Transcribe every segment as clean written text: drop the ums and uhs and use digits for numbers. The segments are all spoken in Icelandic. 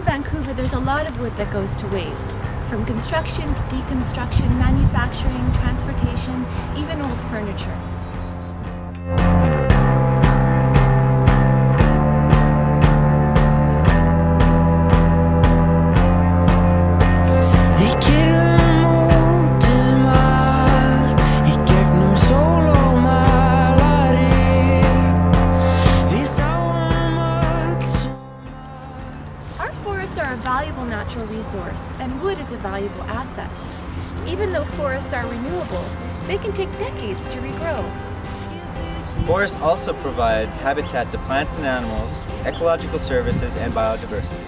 Vancouver, there's a lot of wood that goes to waste, from construction to deconstruction, manufacturing, transportation, even old furniture. Forests are a valuable natural resource, and wood is a valuable asset. Even though forests are renewable, they can take decades to regrow. Forests also provide habitat to plants and animals, ecological services, and biodiversity.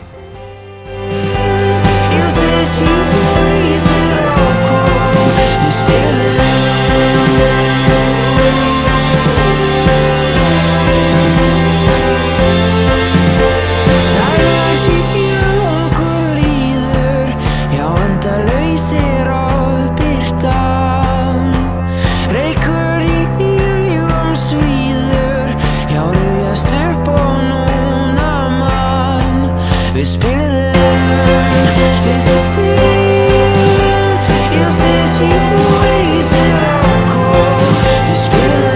Vi spiller hvis det stiger, jeg ses i oaser og kår. Vi spiller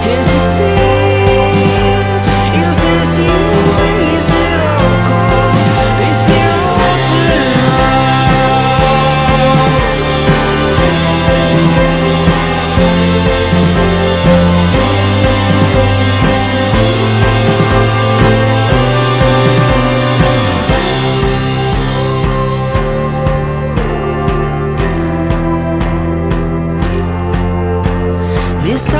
hvis det stiger, jeg ses i oaser og kår. Vi This